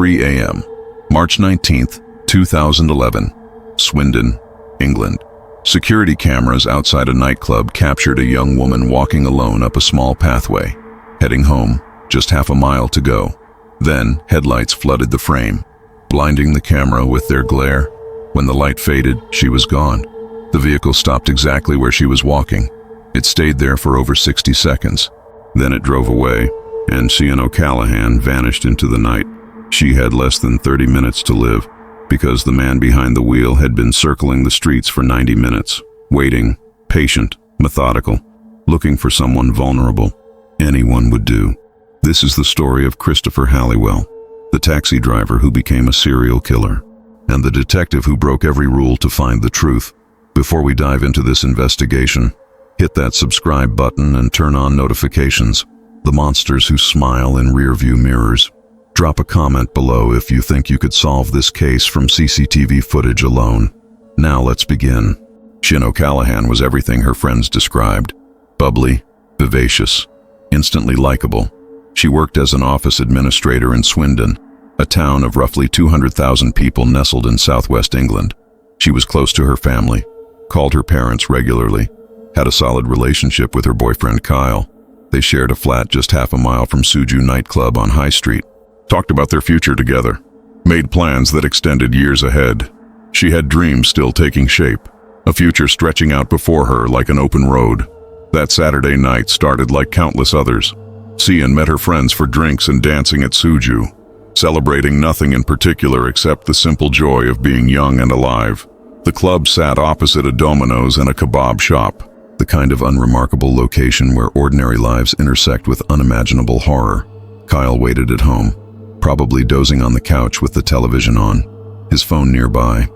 3 a.m., March 19th, 2011, Swindon, England. Security cameras outside a nightclub captured a young woman walking alone up a small pathway, heading home, just half a mile to go. Then, headlights flooded the frame, blinding the camera with their glare. When the light faded, she was gone. The vehicle stopped exactly where she was walking. It stayed there for over 60 seconds. Then it drove away, and Cian O'Callaghan vanished into the night. She had less than 30 minutes to live, because the man behind the wheel had been circling the streets for 90 minutes, waiting, patient, methodical, looking for someone vulnerable. Anyone would do. This is the story of Christopher Halliwell, the taxi driver who became a serial killer, and the detective who broke every rule to find the truth. Before we dive into this investigation, hit that subscribe button and turn on notifications. The monsters who smile in rearview mirrors. Drop a comment below if you think you could solve this case from CCTV footage alone. Now let's begin. Cian O'Callaghan was everything her friends described. Bubbly, vivacious, instantly likable. She worked as an office administrator in Swindon, a town of roughly 200,000 people nestled in southwest England. She was close to her family, called her parents regularly, had a solid relationship with her boyfriend Kyle. They shared a flat just half a mile from Suju nightclub on High Street. Talked about their future together, made plans that extended years ahead. She had dreams still taking shape, a future stretching out before her like an open road. That Saturday night started like countless others. Cian met her friends for drinks and dancing at Suju, celebrating nothing in particular except the simple joy of being young and alive. The club sat opposite a Domino's and a kebab shop, the kind of unremarkable location where ordinary lives intersect with unimaginable horror. Kyle waited at home, probably dozing on the couch with the television on, his phone nearby.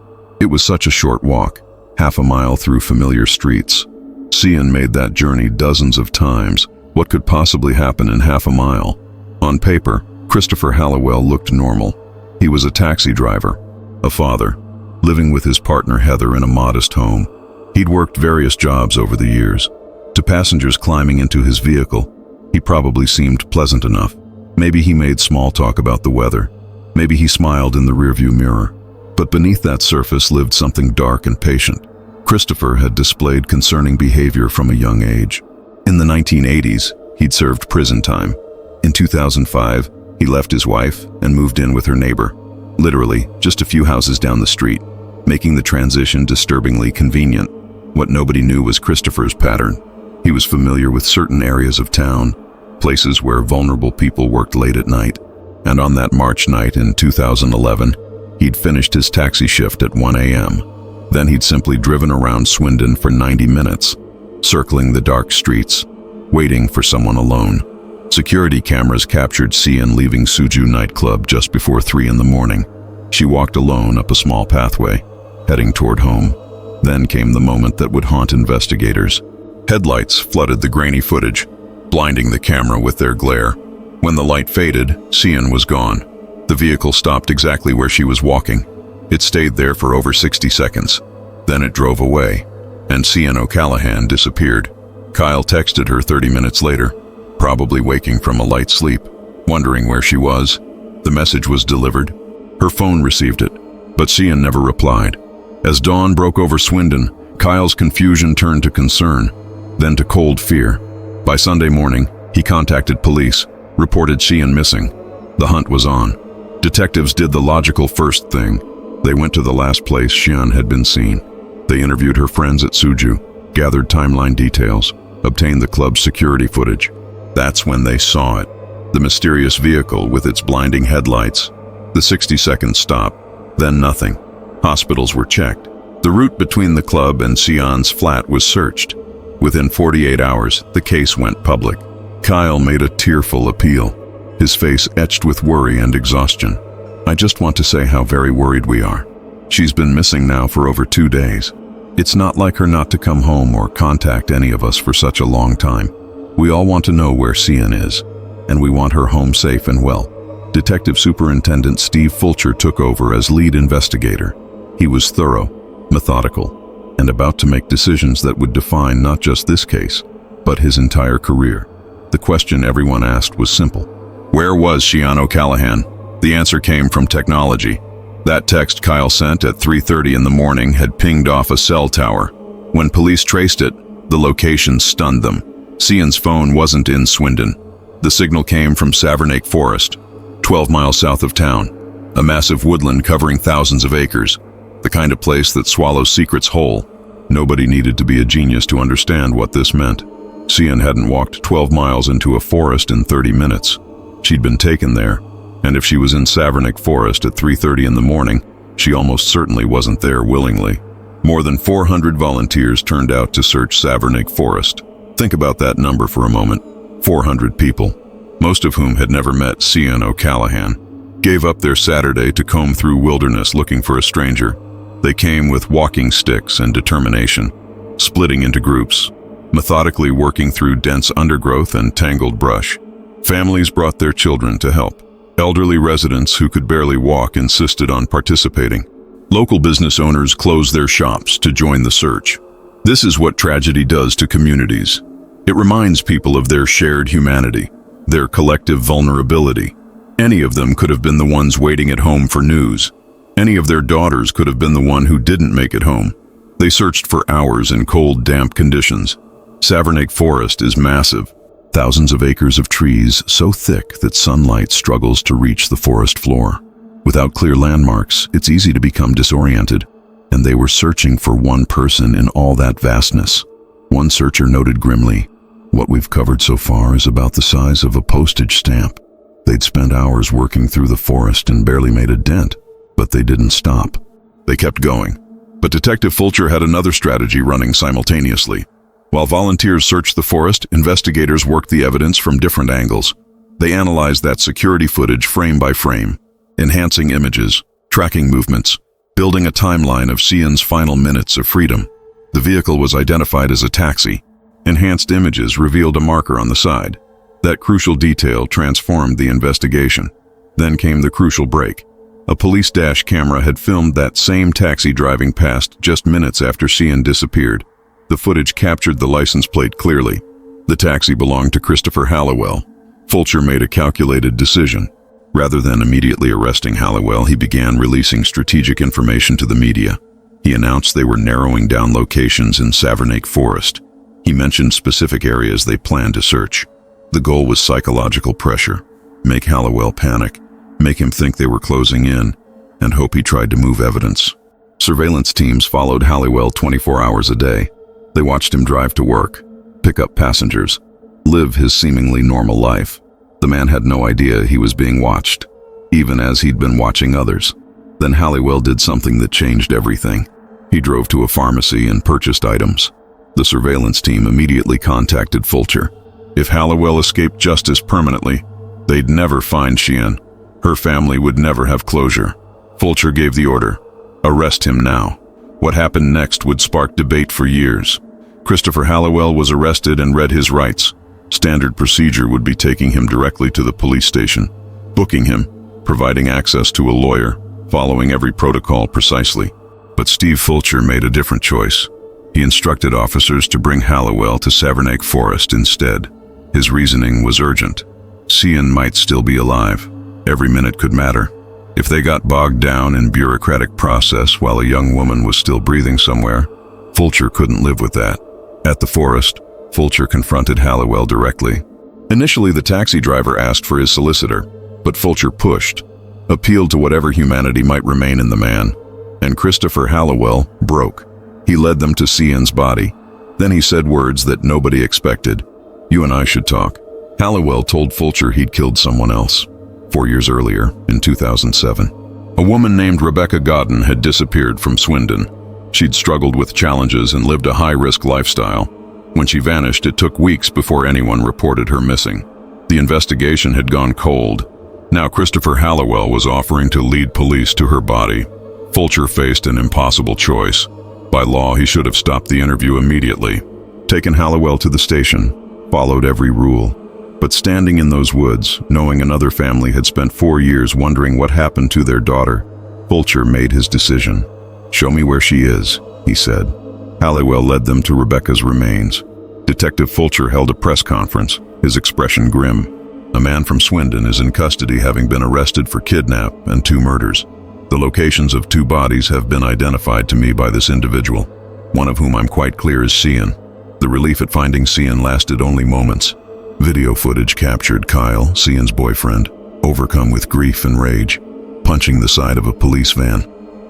It was such a short walk, half a mile through familiar streets. Cian made that journey dozens of times. What could possibly happen in half a mile? On paper, Christopher Halliwell looked normal. He was a taxi driver, a father, living with his partner Heather in a modest home. He'd worked various jobs over the years. To passengers climbing into his vehicle, he probably seemed pleasant enough. Maybe he made small talk about the weather. Maybe he smiled in the rearview mirror. But beneath that surface lived something dark and patient. Christopher had displayed concerning behavior from a young age. In the 1980s, he'd served prison time. In 2005, he left his wife and moved in with her neighbor, literally just a few houses down the street, making the transition disturbingly convenient. What nobody knew was Christopher's pattern. He was familiar with certain areas of town, places where vulnerable people worked late at night. And on that March night in 2011, he'd finished his taxi shift at 1 a.m. Then he'd simply driven around Swindon for 90 minutes, circling the dark streets, waiting for someone alone. Security cameras captured Cian leaving Suju nightclub just before 3 in the morning. She walked alone up a small pathway, heading toward home. Then came the moment that would haunt investigators. Headlights flooded the grainy footage, blinding the camera with their glare. When the light faded, Cian was gone. The vehicle stopped exactly where she was walking. It stayed there for over 60 seconds. Then it drove away, and Cian O'Callaghan disappeared. Kyle texted her 30 minutes later, probably waking from a light sleep, wondering where she was. The message was delivered. Her phone received it, but Cian never replied. As dawn broke over Swindon, Kyle's confusion turned to concern, then to cold fear. By Sunday morning, he contacted police, reported Cian missing. The hunt was on. Detectives did the logical first thing. They went to the last place Cian had been seen. They interviewed her friends at Suju, gathered timeline details, obtained the club's security footage. That's when they saw it. The mysterious vehicle with its blinding headlights. The 60-second stop. Then nothing. Hospitals were checked. The route between the club and Cian's flat was searched. Within 48 hours, the case went public. Kyle made a tearful appeal, his face etched with worry and exhaustion. I just want to say how very worried we are. She's been missing now for over 2 days. It's not like her not to come home or contact any of us for such a long time. We all want to know where Cian is, and we want her home safe and well. Detective Superintendent Steve Fulcher took over as lead investigator. He was thorough, methodical, and about to make decisions that would define not just this case, but his entire career. The question everyone asked was simple. Where was Cian O'Callaghan? The answer came from technology. That text Kyle sent at 3:30 in the morning had pinged off a cell tower. When police traced it, the location stunned them. Cian's phone wasn't in Swindon. The signal came from Savernake Forest, 12 miles south of town, a massive woodland covering thousands of acres, the kind of place that swallows secrets whole. Nobody needed to be a genius to understand what this meant. Cian hadn't walked 12 miles into a forest in 30 minutes. She'd been taken there, and if she was in Savernake Forest at 3:30 in the morning, she almost certainly wasn't there willingly. More than 400 volunteers turned out to search Savernake Forest. Think about that number for a moment. 400 people, most of whom had never met Cian O'Callaghan, gave up their Saturday to comb through wilderness looking for a stranger. They came with walking sticks and determination, splitting into groups, methodically working through dense undergrowth and tangled brush. Families brought their children to help. Elderly residents who could barely walk insisted on participating. Local business owners closed their shops to join the search. This is what tragedy does to communities. It reminds people of their shared humanity, their collective vulnerability. Any of them could have been the ones waiting at home for news. Any of their daughters could have been the one who didn't make it home. They searched for hours in cold, damp conditions. Savernake Forest is massive. Thousands of acres of trees so thick that sunlight struggles to reach the forest floor. Without clear landmarks, it's easy to become disoriented. And they were searching for one person in all that vastness. One searcher noted grimly, "What we've covered so far is about the size of a postage stamp." They'd spent hours working through the forest and barely made a dent, but they didn't stop. They kept going. But Detective Fulcher had another strategy running simultaneously. While volunteers searched the forest, investigators worked the evidence from different angles. They analyzed that security footage frame by frame, enhancing images, tracking movements, building a timeline of Cian's final minutes of freedom. The vehicle was identified as a taxi. Enhanced images revealed a marker on the side. That crucial detail transformed the investigation. Then came the crucial break. A police dash camera had filmed that same taxi driving past just minutes after Cian disappeared. The footage captured the license plate clearly. The taxi belonged to Christopher Halliwell. Fulcher made a calculated decision. Rather than immediately arresting Halliwell, he began releasing strategic information to the media. He announced they were narrowing down locations in Savernake Forest. He mentioned specific areas they planned to search. The goal was psychological pressure. Make Halliwell panic, make him think they were closing in, and hope he tried to move evidence. Surveillance teams followed Halliwell 24 hours a day. They watched him drive to work, pick up passengers, live his seemingly normal life. The man had no idea he was being watched, even as he'd been watching others. Then Halliwell did something that changed everything. He drove to a pharmacy and purchased items. The surveillance team immediately contacted Fulcher. If Halliwell escaped justice permanently, they'd never find Cian. Her family would never have closure. Fulcher gave the order, "Arrest him now." What happened next would spark debate for years. Christopher Halliwell was arrested and read his rights. Standard procedure would be taking him directly to the police station, booking him, providing access to a lawyer, following every protocol precisely. But Steve Fulcher made a different choice. He instructed officers to bring Halliwell to Savernake Forest instead. His reasoning was urgent. Cian might still be alive. Every minute could matter. If they got bogged down in bureaucratic process while a young woman was still breathing somewhere, Fulcher couldn't live with that. At the forest, Fulcher confronted Halliwell directly. Initially, the taxi driver asked for his solicitor, but Fulcher pushed, appealed to whatever humanity might remain in the man, and Christopher Halliwell broke. He led them to Cian's body. Then he said words that nobody expected. "You and I should talk." Halliwell told Fulcher he'd killed someone else. 4 years earlier, in 2007, a woman named Rebecca Godden had disappeared from Swindon. She'd struggled with challenges and lived a high-risk lifestyle. When she vanished, it took weeks before anyone reported her missing. The investigation had gone cold. Now Christopher Halliwell was offering to lead police to her body. Fulcher faced an impossible choice. By law, he should have stopped the interview immediately, taken Halliwell to the station, followed every rule. But standing in those woods, knowing another family had spent 4 years wondering what happened to their daughter, Fulcher made his decision. "Show me where she is," he said. Halliwell led them to Rebecca's remains. Detective Fulcher held a press conference, his expression grim. A man from Swindon is in custody, having been arrested for kidnap and 2 murders. The locations of 2 bodies have been identified to me by this individual, one of whom I'm quite clear is Cian. The relief at finding Cian lasted only moments. Video footage captured Kyle, Cian's boyfriend, overcome with grief and rage, punching the side of a police van.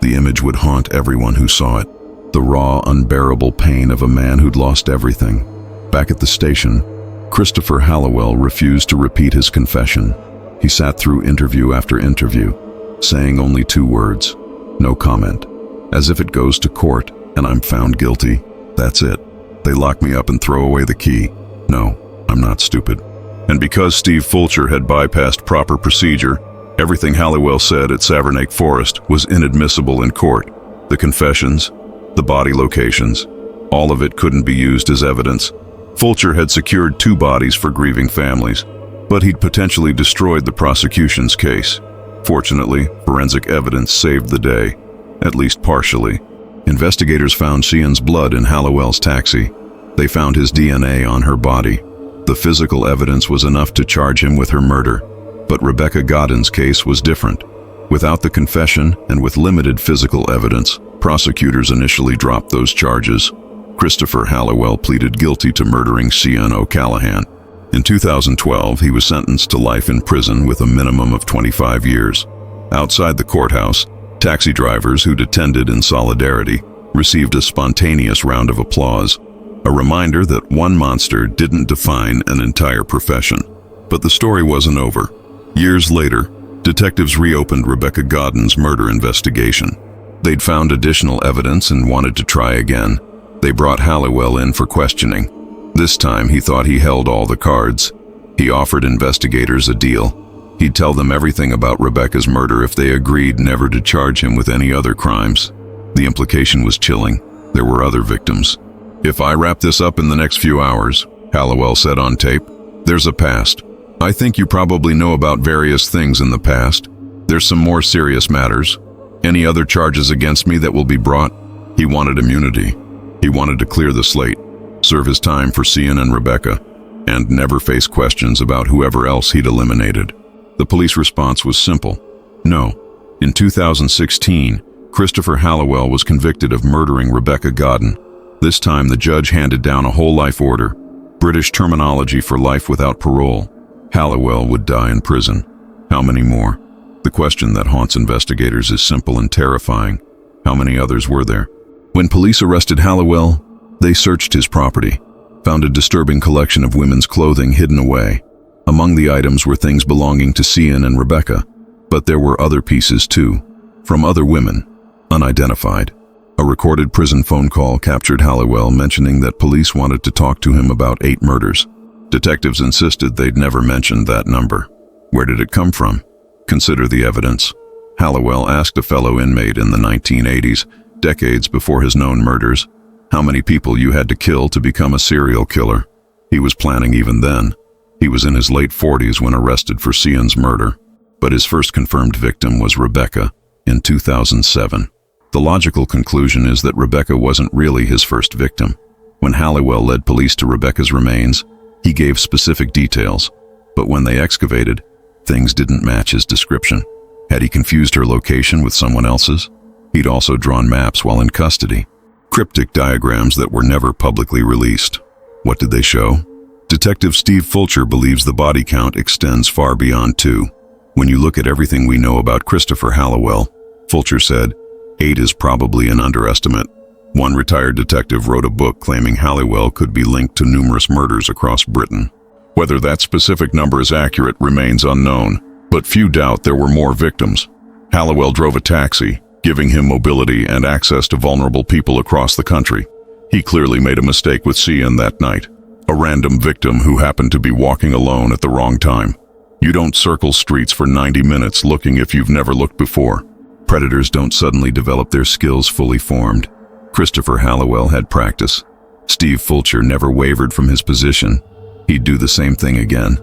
The image would haunt everyone who saw it. The raw, unbearable pain of a man who'd lost everything. Back at the station, Christopher Hallowell refused to repeat his confession. He sat through interview after interview, saying only 2 words, "No comment." As if it goes to court and I'm found guilty, that's it. They lock me up and throw away the key. No, I'm not stupid. And because Steve Fulcher had bypassed proper procedure, everything Hallowell said at Savernake Forest was inadmissible in court. The confessions, the body locations, all of it couldn't be used as evidence. Fulcher had secured 2 bodies for grieving families, but he'd potentially destroyed the prosecution's case. Fortunately, forensic evidence saved the day, at least partially. Investigators found Cian's blood in Hallowell's taxi. They found his DNA on her body. The physical evidence was enough to charge him with her murder. But Rebecca Godden's case was different. Without the confession and with limited physical evidence, prosecutors initially dropped those charges. Christopher Hallowell pleaded guilty to murdering Cian O'Callaghan. In 2012, he was sentenced to life in prison with a minimum of 25 years. Outside the courthouse, taxi drivers who'd attended in solidarity received a spontaneous round of applause, a reminder that one monster didn't define an entire profession. But the story wasn't over. Years later, detectives reopened Rebecca Godden's murder investigation. They'd found additional evidence and wanted to try again. They brought Hallowell in for questioning. This time he thought he held all the cards. He offered investigators a deal. He'd tell them everything about Rebecca's murder if they agreed never to charge him with any other crimes. The implication was chilling. There were other victims. "If I wrap this up in the next few hours," Hallowell said on tape, "there's a past. I think you probably know about various things in the past. There's some more serious matters. Any other charges against me that will be brought?" He wanted immunity. He wanted to clear the slate, serve his time for Cian and Rebecca, and never face questions about whoever else he'd eliminated. The police response was simple: no. In 2016, Christopher Hallowell was convicted of murdering Rebecca Godden. This time the judge handed down a whole life order, British terminology for life without parole. Hallowell would die in prison. How many more? The question that haunts investigators is simple and terrifying. How many others were there? When police arrested Hallowell, they searched his property, found a disturbing collection of women's clothing hidden away. Among the items were things belonging to Cian and Rebecca, but there were other pieces too, from other women, unidentified. A recorded prison phone call captured Hallowell mentioning that police wanted to talk to him about 8 murders. Detectives insisted they'd never mentioned that number. Where did it come from? Consider the evidence. Hallowell asked a fellow inmate in the 1980s, decades before his known murders, how many people you had to kill to become a serial killer. He was planning even then. He was in his late 40s when arrested for Cian's murder, but his first confirmed victim was Rebecca in 2007. The logical conclusion is that Rebecca wasn't really his first victim. When Hallowell led police to Rebecca's remains, he gave specific details, but when they excavated, things didn't match his description. Had he confused her location with someone else's? He'd also drawn maps while in custody, cryptic diagrams that were never publicly released. What did they show? Detective Steve Fulcher believes the body count extends far beyond 2. When you look at everything we know about Christopher Hallowell, Fulcher said, 8 is probably an underestimate. One retired detective wrote a book claiming Hallowell could be linked to numerous murders across Britain. Whether that specific number is accurate remains unknown, but few doubt there were more victims. Hallowell drove a taxi, giving him mobility and access to vulnerable people across the country. He clearly made a mistake with Cian that night, a random victim who happened to be walking alone at the wrong time. You don't circle streets for 90 minutes looking if you've never looked before. Predators don't suddenly develop their skills fully formed. Christopher Hallowell had practice. Steve Fulcher never wavered from his position. He'd do the same thing again.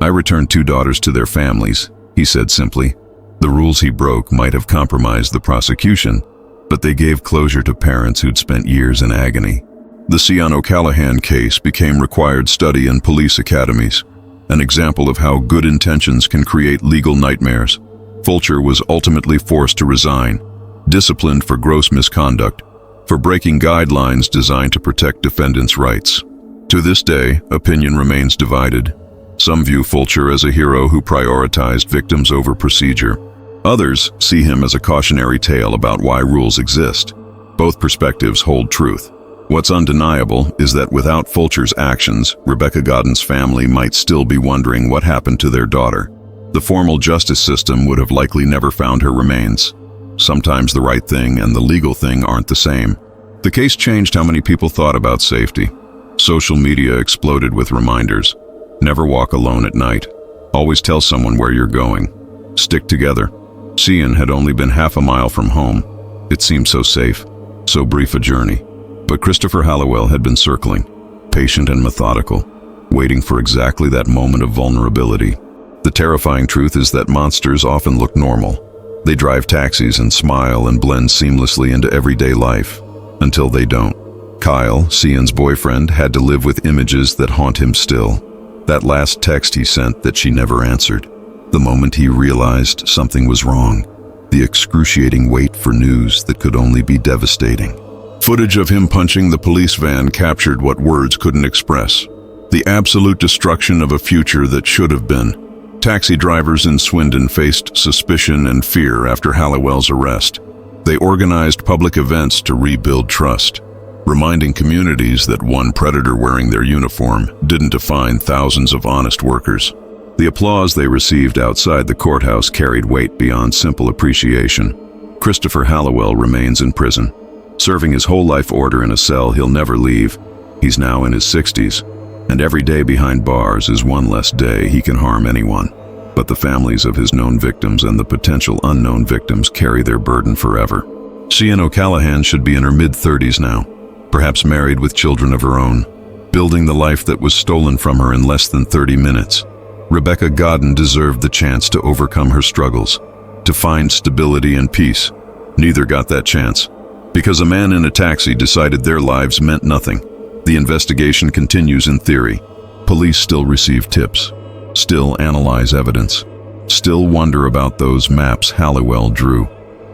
"I returned 2 daughters to their families," he said simply. The rules he broke might have compromised the prosecution, but they gave closure to parents who'd spent years in agony. The Cian O'Callaghan case became required study in police academies. an example of how good intentions can create legal nightmares. Fulcher was ultimately forced to resign, disciplined for gross misconduct, for breaking guidelines designed to protect defendants' rights. To this day, opinion remains divided. Some view Fulcher as a hero who prioritized victims over procedure. Others see him as a cautionary tale about why rules exist. Both perspectives hold truth. What's undeniable is that without Fulcher's actions, Rebecca Godden's family might still be wondering what happened to their daughter. The formal justice system would have likely never found her remains. Sometimes the right thing and the legal thing aren't the same. The case changed how many people thought about safety. Social media exploded with reminders. Never walk alone at night. Always tell someone where you're going. Stick together. Cian had only been half a mile from home. It seemed so safe, so brief a journey. But Christopher Hallowell had been circling, patient and methodical, waiting for exactly that moment of vulnerability. The terrifying truth is that monsters often look normal. They drive taxis and smile and blend seamlessly into everyday life, until they don't. Kyle, Cian's boyfriend, had to live with images that haunt him still. That last text he sent that she never answered. The moment he realized something was wrong. The excruciating wait for news that could only be devastating. Footage of him punching the police van captured what words couldn't express. The absolute destruction of a future that should have been. Taxi drivers in Swindon faced suspicion and fear after Hallowell's arrest. They organized public events to rebuild trust, reminding communities that one predator wearing their uniform didn't define thousands of honest workers. The applause they received outside the courthouse carried weight beyond simple appreciation. Christopher Hallowell remains in prison, serving his whole life order in a cell he'll never leave. He's now in his 60s, and every day behind bars is one less day he can harm anyone. But the families of his known victims and the potential unknown victims carry their burden forever. Cian O'Callaghan should be in her mid-30s now, perhaps married with children of her own, building the life that was stolen from her in less than 30 minutes. Rebecca Godden deserved the chance to overcome her struggles, to find stability and peace. Neither got that chance, because a man in a taxi decided their lives meant nothing. The investigation continues in theory. Police still receive tips, still analyze evidence, still wonder about those maps Hallowell drew,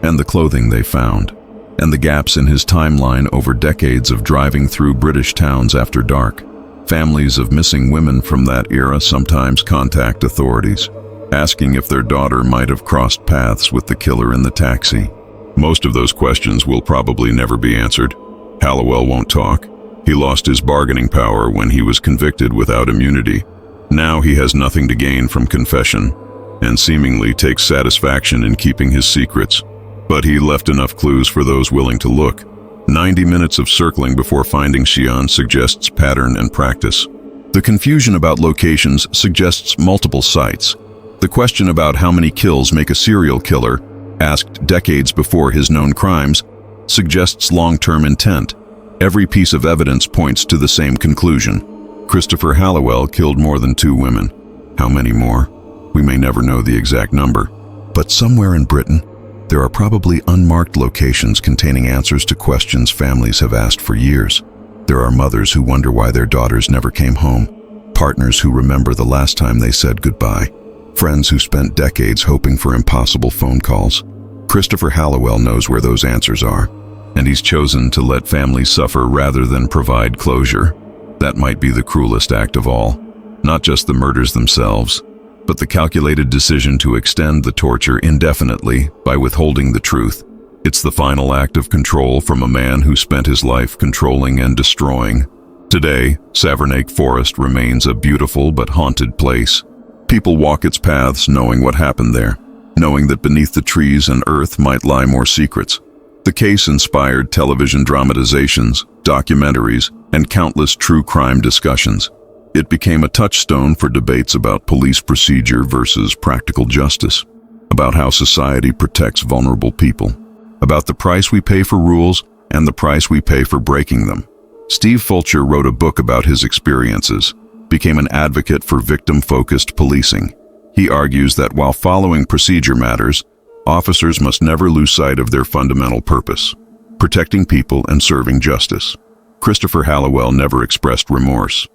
and the clothing they found, and the gaps in his timeline over decades of driving through British towns after dark. Families of missing women from that era sometimes contact authorities, asking if their daughter might have crossed paths with the killer in the taxi. Most of those questions will probably never be answered. Hallowell won't talk. He lost his bargaining power when he was convicted without immunity. Now he has nothing to gain from confession, and seemingly takes satisfaction in keeping his secrets. But he left enough clues for those willing to look. 90 minutes of circling before finding Cian suggests pattern and practice. The confusion about locations suggests multiple sites. The question about how many kills make a serial killer, asked decades before his known crimes, suggests long-term intent. Every piece of evidence points to the same conclusion. Christopher Hallowell killed more than 2 women. How many more? We may never know the exact number. But somewhere in Britain, there are probably unmarked locations containing answers to questions families have asked for years. There are mothers who wonder why their daughters never came home, partners who remember the last time they said goodbye, friends who spent decades hoping for impossible phone calls. Christopher Hallowell knows where those answers are, and he's chosen to let families suffer rather than provide closure. That might be the cruelest act of all, not just the murders themselves, but the calculated decision to extend the torture indefinitely by withholding the truth. It's the final act of control from a man who spent his life controlling and destroying. Today, Savernake Forest remains a beautiful but haunted place. People walk its paths knowing what happened there, knowing that beneath the trees and earth might lie more secrets. The case inspired television dramatizations, documentaries, and countless true crime discussions. It became a touchstone for debates about police procedure versus practical justice, about how society protects vulnerable people, about the price we pay for rules and the price we pay for breaking them. Steve Fulcher wrote a book about his experiences, became an advocate for victim-focused policing. He argues that while following procedure matters, officers must never lose sight of their fundamental purpose, protecting people and serving justice. Christopher Hallowell never expressed remorse.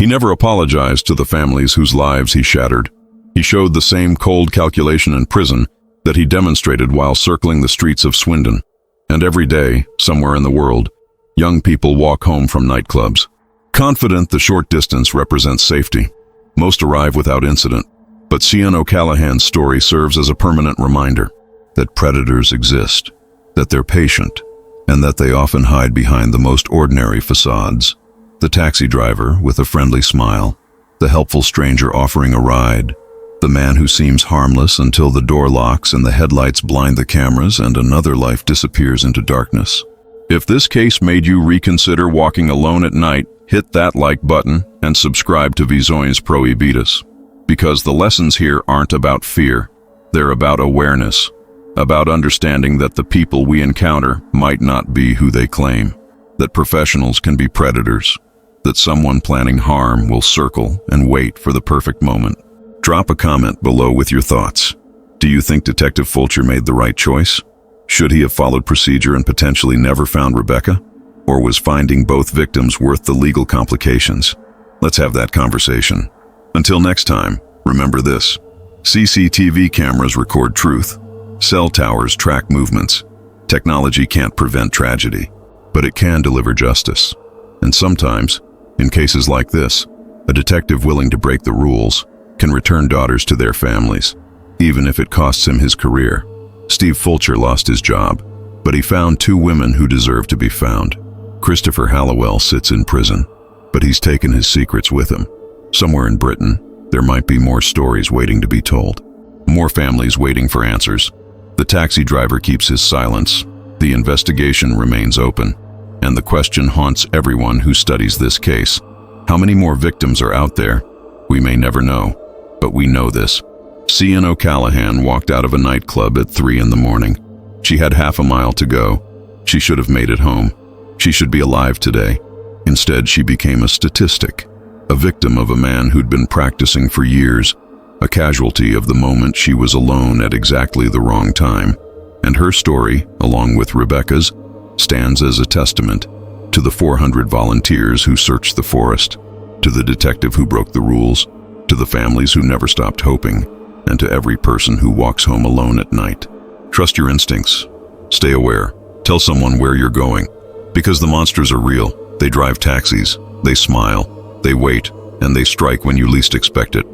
He never apologized to the families whose lives he shattered. He showed the same cold calculation in prison that he demonstrated while circling the streets of Swindon. And every day, somewhere in the world, young people walk home from nightclubs, confident the short distance represents safety. Most arrive without incident, but Cian O'Callaghan's story serves as a permanent reminder that predators exist, that they're patient, and that they often hide behind the most ordinary facades. The taxi driver with a friendly smile, the helpful stranger offering a ride, the man who seems harmless until the door locks and the headlights blind the cameras and another life disappears into darkness. If this case made you reconsider walking alone at night, hit that like button and subscribe to Visiones Prohibidas. Because the lessons here aren't about fear, they're about awareness, about understanding that the people we encounter might not be who they claim, that professionals can be predators, that someone planning harm will circle and wait for the perfect moment. Drop a comment below with your thoughts. Do you think Detective Fulcher made the right choice? Should he have followed procedure and potentially never found Rebecca? Or was finding both victims worth the legal complications? Let's have that conversation. Until next time, remember this: CCTV cameras record truth. Cell towers track movements. Technology can't prevent tragedy, but it can deliver justice. And sometimes, in cases like this, a detective willing to break the rules can return daughters to their families, even if it costs him his career. Steve Fulcher lost his job, but he found two women who deserve to be found. Christopher Hallowell sits in prison, but he's taken his secrets with him. Somewhere in Britain, there might be more stories waiting to be told. More families waiting for answers. The taxi driver keeps his silence. The investigation remains open. And the question haunts everyone who studies this case. How many more victims are out there? We may never know, but we know this. Cian O'Callaghan walked out of a nightclub at 3 in the morning. She had half a mile to go. She should have made it home. She should be alive today. Instead, she became a statistic, a victim of a man who'd been practicing for years, a casualty of the moment she was alone at exactly the wrong time. And her story, along with Rebecca's, stands as a testament to the 400 volunteers who searched the forest, to the detective who broke the rules, to the families who never stopped hoping, and to every person who walks home alone at night. Trust your instincts. Stay aware. Tell someone where you're going. Because the monsters are real. They drive taxis. They smile. They wait. And they strike when you least expect it.